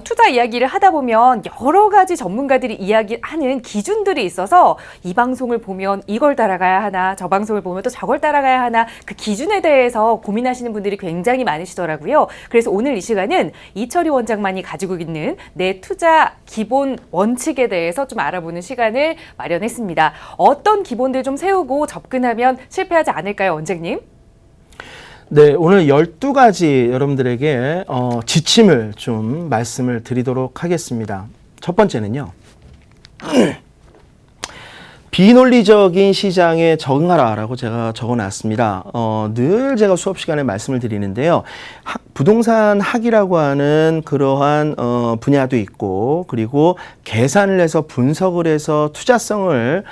투자 이야기를 하다 보면 여러 가지 전문가들이 이야기하는 기준들이 있어서 이 방송을 보면 이걸 따라가야 하나, 저 방송을 보면 또 저걸 따라가야 하나, 그 기준에 대해서 고민하시는 분들이 굉장히 많으시더라고요. 그래서 오늘 이 시간은 이철희 원장만이 가지고 있는 내 투자 기본 원칙에 대해서 좀 알아보는 시간을 마련했습니다. 어떤 기본들 좀 세우고 접근하면 실패하지 않을까요, 원장님? 네, 오늘 12가지 여러분들에게 지침을 좀 말씀을 드리도록 하겠습니다. 첫 번째는요. 비논리적인 시장에 적응하라라고 제가 적어놨습니다. 늘 제가 수업 시간에 말씀을 드리는데요. 부동산 학이라고 하는 그러한 분야도 있고, 그리고 계산을 해서 분석을 해서 투자성을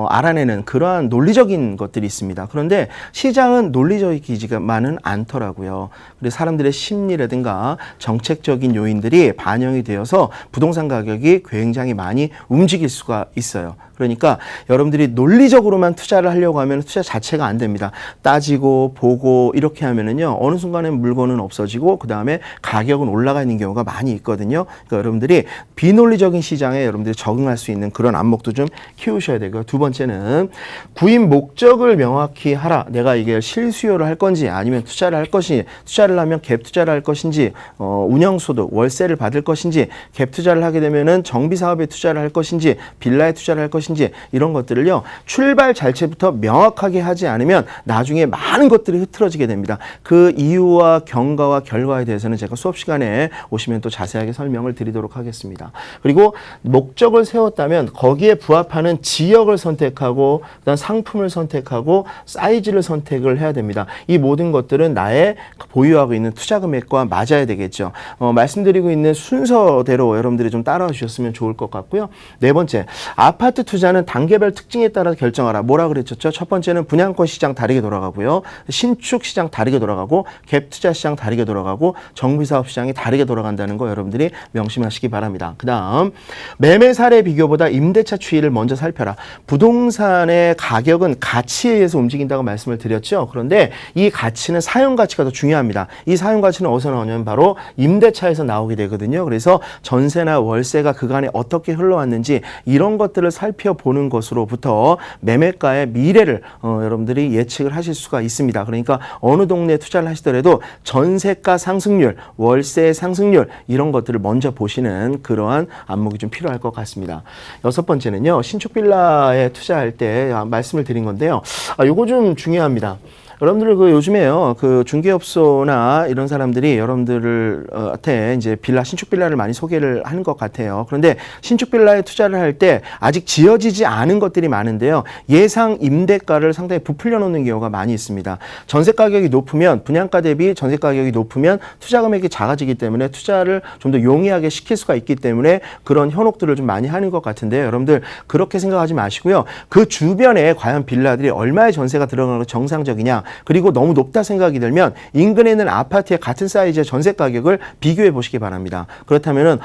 알아내는 그러한 논리적인 것들이 있습니다. 그런데 시장은 논리적이지만은 않더라고요. 그래서 사람들의 심리라든가 정책적인 요인들이 반영이 되어서 부동산 가격이 굉장히 많이 움직일 수가 있어요. 그러니까 여러분들이 논리적으로만 투자를 하려고 하면 투자 자체가 안 됩니다. 따지고 보고 이렇게 하면은요, 어느 순간에 물건은 없어지고 그 다음에 가격은 올라가 있는 경우가 많이 있거든요. 그러니까 여러분들이 비논리적인 시장에 여러분들이 적응할 수 있는 그런 안목도 좀 키우셔야 되고요. 두 번째는 구입 목적을 명확히 하라. 내가 이게 실수요를 할 건지 아니면 투자를 할 것인지, 투자를 하면 갭 투자를 할 것인지, 운영소득, 월세를 받을 것인지, 갭 투자를 하게 되면은 정비사업에 투자를 할 것인지, 빌라에 투자를 할 것인지, 이런 것들을요, 출발 자체부터 명확하게 하지 않으면 나중에 많은 것들이 흐트러지게 됩니다. 그 이유와 경과와 결과에 대해서는 제가 수업 시간에 오시면 또 자세하게 설명을 드리도록 하겠습니다. 그리고 목적을 세웠다면 거기에 부합하는 지역을 선택하고, 그다음 상품을 선택하고, 사이즈를 선택을 해야 됩니다. 이 모든 것들은 나의 보유하고 있는 투자 금액과 맞아야 되겠죠. 말씀드리고 있는 순서대로 여러분들이 좀 따라와 주셨으면 좋을 것 같고요. 네 번째, 아파트 투자는 단계별 특징에 따라 결정하라. 뭐라 그랬죠? 첫 번째는 분양권 시장 다르게 돌아가고요. 신축 시장 다르게 돌아가고, 갭 투자 시장 다르게 돌아가고, 정비사업 시장이 다르게 돌아간다는 거 여러분들이 명심하시기 바랍니다. 그 다음, 매매 사례 비교보다 임대차 추이를 먼저 살펴라. 부동산의 가격은 가치에 의해서 움직인다고 말씀을 드렸죠. 그런데 이 가치는 사용 가치가 더 중요합니다. 이 사용 가치는 어디서 나오냐면 바로 임대차에서 나오게 되거든요. 그래서 전세나 월세가 그간에 어떻게 흘러왔는지 이런 것들을 살펴보는 것으로부터 매매가의 미래를 여러분들이 예측을 하실 수가 있습니다. 그러니까 어느 동네에 투자를 하시더라도 전세가 상승률, 월세 상승률 이런 것들을 먼저 보시는 그러한 안목이 좀 필요할 것 같습니다. 여섯 번째는요, 신축 빌라에 투자할 때 말씀을 드린 건데요. 요거 좀 중요합니다. 여러분들 요즘에요, 중개업소나 이런 사람들이 여러분들한테 이제 신축 빌라를 많이 소개를 하는 것 같아요. 그런데 신축 빌라에 투자를 할 때 아직 지어지지 않은 것들이 많은데요. 예상 임대가를 상당히 부풀려 놓는 경우가 많이 있습니다. 전세 가격이 높으면, 분양가 대비 전세 가격이 높으면 투자 금액이 작아지기 때문에 투자를 좀 더 용이하게 시킬 수가 있기 때문에 그런 현혹들을 좀 많이 하는 것 같은데요. 여러분들 그렇게 생각하지 마시고요. 그 주변에 과연 빌라들이 얼마의 전세가 들어가는 게 정상적이냐, 그리고 너무 높다 생각이 들면 인근에 있는 아파트의 같은 사이즈의 전세 가격을 비교해 보시기 바랍니다. 그렇다면은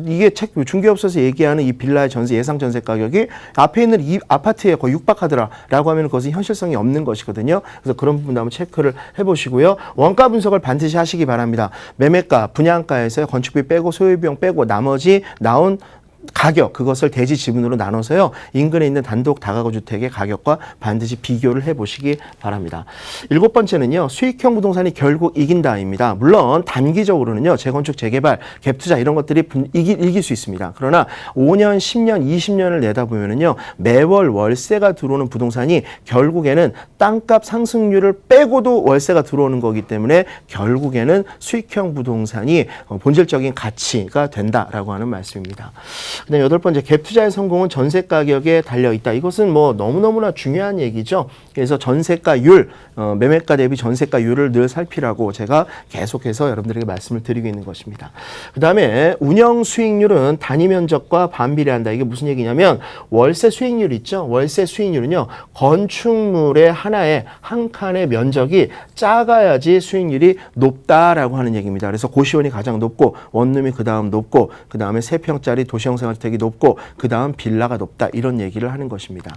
이게 중개업소에서 얘기하는 이 빌라의 전세 예상 전세 가격이 앞에 있는 이 아파트에 거의 육박하더라라고 하면 그것은 현실성이 없는 것이거든요. 그래서 그런 부분도 한번 체크를 해보시고요. 원가 분석을 반드시 하시기 바랍니다. 매매가, 분양가에서 건축비 빼고 소유비용 빼고 나머지 나온 가격, 그것을 대지 지분으로 나눠서요, 인근에 있는 단독 다가구 주택의 가격과 반드시 비교를 해보시기 바랍니다. 일곱 번째는요, 수익형 부동산이 결국 이긴다입니다. 물론 단기적으로는요, 재건축, 재개발, 갭 투자 이런 것들이 이길 수 있습니다. 그러나 5년, 10년, 20년을 내다보면은요, 매월 월세가 들어오는 부동산이 결국에는 땅값 상승률을 빼고도 월세가 들어오는 거기 때문에 결국에는 수익형 부동산이 본질적인 가치가 된다라고 하는 말씀입니다. 그다음 여덟 번째, 갭 투자의 성공은 전세 가격에 달려 있다. 이것은 뭐 너무너무나 중요한 얘기죠. 그래서 전세가율, 매매가 대비 전세가율을 늘 살피라고 제가 계속해서 여러분들에게 말씀을 드리고 있는 것입니다. 그다음에 운영 수익률은 단위 면적과 반비례한다. 이게 무슨 얘기냐면 월세 수익률 있죠. 월세 수익률은요, 건축물의 하나의 한 칸의 면적이 작아야지 수익률이 높다라고 하는 얘기입니다. 그래서 고시원이 가장 높고 원룸이 그다음 높고 그다음에 3평짜리 도시형 생활주택이 높고 그 다음 빌라가 높다, 이런 얘기를 하는 것입니다.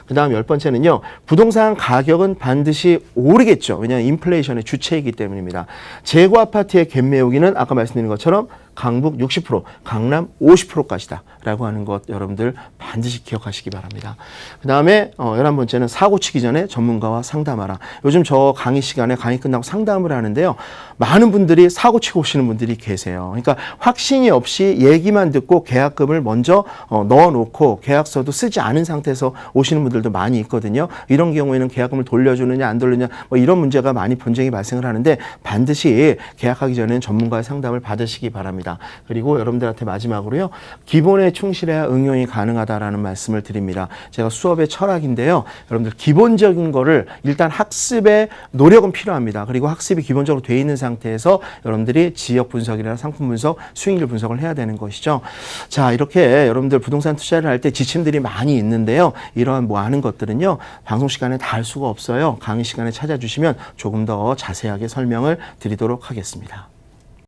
그 다음 열 번째는요, 부동산 가격은 반드시 오르겠죠. 왜냐하면 인플레이션의 주체이기 때문입니다. 재고 아파트의 갭 메우기는 아까 말씀드린 것처럼 강북 60%, 강남 50%까지다. 라고 하는 것 여러분들 반드시 기억하시기 바랍니다. 그 다음에 11번째는 사고 치기 전에 전문가와 상담하라. 요즘 저 강의 시간에 강의 끝나고 상담을 하는데요. 많은 분들이 사고 치고 오시는 분들이 계세요. 그러니까 확신이 없이 얘기만 듣고 계약금을 먼저 넣어놓고 계약서도 쓰지 않은 상태에서 오시는 분들도 많이 있거든요. 이런 경우에는 계약금을 돌려주느냐 안 돌려주느냐 뭐 이런 문제가 많이 분쟁이 발생을 하는데 반드시 계약하기 전에는 전문가의 상담을 받으시기 바랍니다. 그리고 여러분들한테 마지막으로요. 기본에 충실해야 응용이 가능하다라는 말씀을 드립니다. 제가 수업의 철학인데요. 여러분들 기본적인 거를 일단 학습에 노력은 필요합니다. 그리고 학습이 기본적으로 돼 있는 상태에서 여러분들이 지역 분석이나 상품 분석, 수익률 분석을 해야 되는 것이죠. 자, 이렇게 여러분들 부동산 투자를 할 때 지침들이 많이 있는데요. 이러한 많은 것들은요. 방송 시간에 다 할 수가 없어요. 강의 시간에 찾아주시면 조금 더 자세하게 설명을 드리도록 하겠습니다.